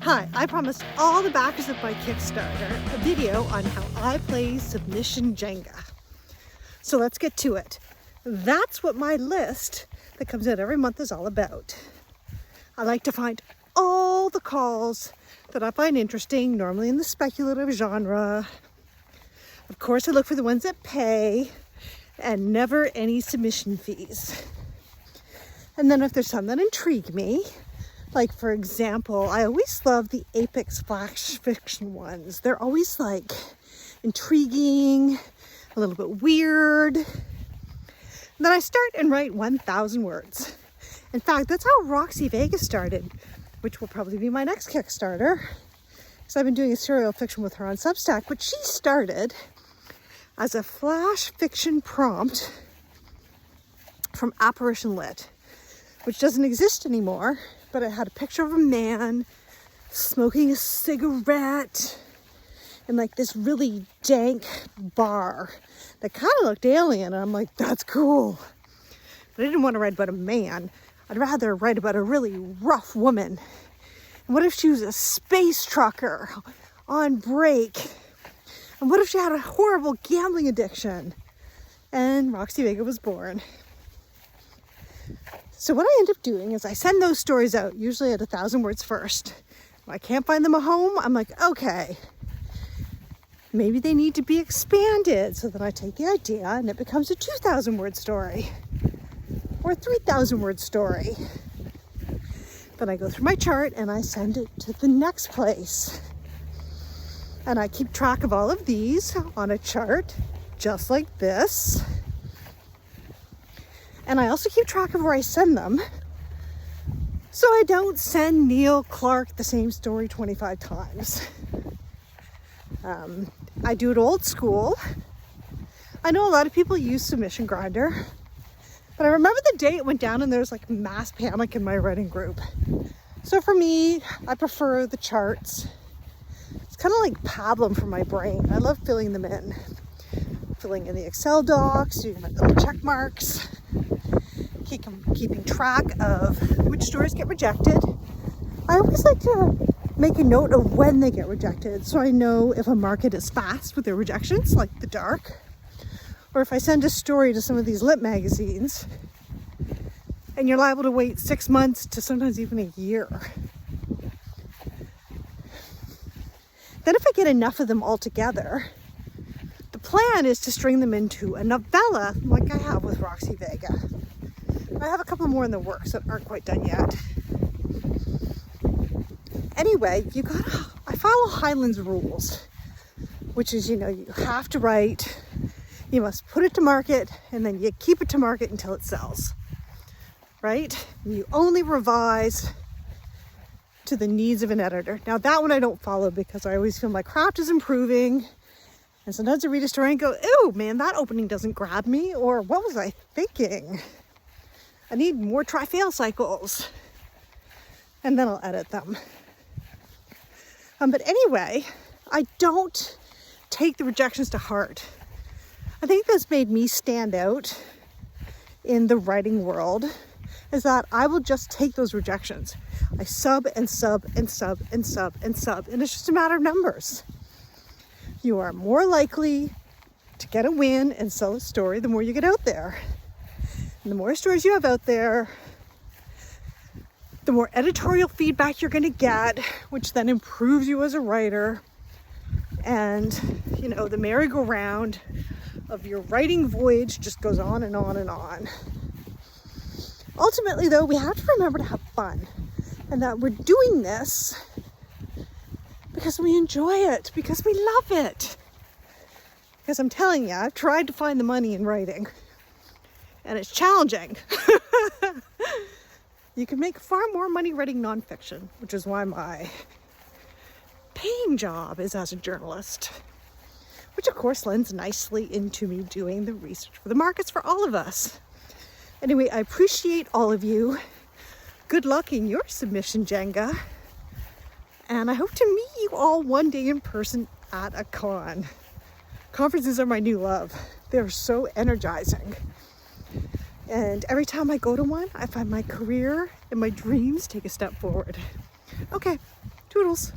Hi, I promised all the backers of my Kickstarter a video on how I play submission Jenga. So let's get to it. That's what my list that comes out every month is all about. I like to find all the calls that I find interesting, normally in the speculative genre. Of course, I look for the ones that pay and never any submission fees. And then if there's some that intrigue me, like for example, I always love the Apex flash fiction ones. They're always like intriguing, a little bit weird. And then I start and write 1,000 words. In fact, that's how Roxy Vegas started, which will probably be my next Kickstarter. Because I've been doing a serial fiction with her on Substack, but she started as a flash fiction prompt from Apparition Lit, which doesn't exist anymore, but it had a picture of a man smoking a cigarette in like this really dank bar that kind of looked alien. And I'm like, that's cool. But I didn't want to write about a man. I'd rather write about a really rough woman. And what if she was a space trucker on break? And what if she had a horrible gambling addiction? And Roxy Vega was born. So what I end up doing is I send those stories out, usually at 1,000 words first. When I can't find them at home, I'm like, okay, maybe they need to be expanded. So then I take the idea and it becomes a 2,000 word story or a 3,000 word story. Then I go through my chart and I send it to the next place. And I keep track of all of these on a chart, just like this. And I also keep track of where I send them, so I don't send Neil Clark the same story 25 times. I do it old school. I know a lot of people use Submission Grinder, but I remember the day it went down and there was like mass panic in my writing group. So for me, I prefer the charts. It's kind of like pablum for my brain. I love filling them in. Filling in the Excel docs, doing my little check marks. Keeping track of which stories get rejected. I always like to make a note of when they get rejected so I know if a market is fast with their rejections, like The Dark, or if I send a story to some of these lit magazines and you're liable to wait 6 months to sometimes even a year. Then if I get enough of them all together, the plan is to string them into a novella like I have with Roxy Vega. I have a couple more in the works that aren't quite done yet. Anyway, I follow Highland's rules, which is, you have to write, you must put it to market, and then you keep it to market until it sells, right? You only revise to the needs of an editor. Now that one I don't follow because I always feel my craft is improving. And sometimes I read a story and go, ew, man, that opening doesn't grab me. Or what was I thinking? I need more try-fail cycles. And then I'll edit them. But anyway, I don't take the rejections to heart. I think that's made me stand out in the writing world, is that I will just take those rejections. I sub and sub and sub and sub and sub, and it's just a matter of numbers. You are more likely to get a win and sell a story the more you get out there. And the more stories you have out there, the more editorial feedback you're going to get, which then improves you as a writer. And, the merry-go-round of your writing voyage just goes on and on and on. Ultimately, though, we have to remember to have fun. And that we're doing this because we enjoy it, because we love it. Because I'm telling you, I've tried to find the money in writing. And it's challenging. You can make far more money writing nonfiction, which is why my paying job is as a journalist. Which of course lends nicely into me doing the research for the markets for all of us. Anyway, I appreciate all of you. Good luck in your submission, Jenga. And I hope to meet you all one day in person at a con. Conferences are my new love. They're so energizing. And every time I go to one, I find my career and my dreams take a step forward. Okay, Toodles.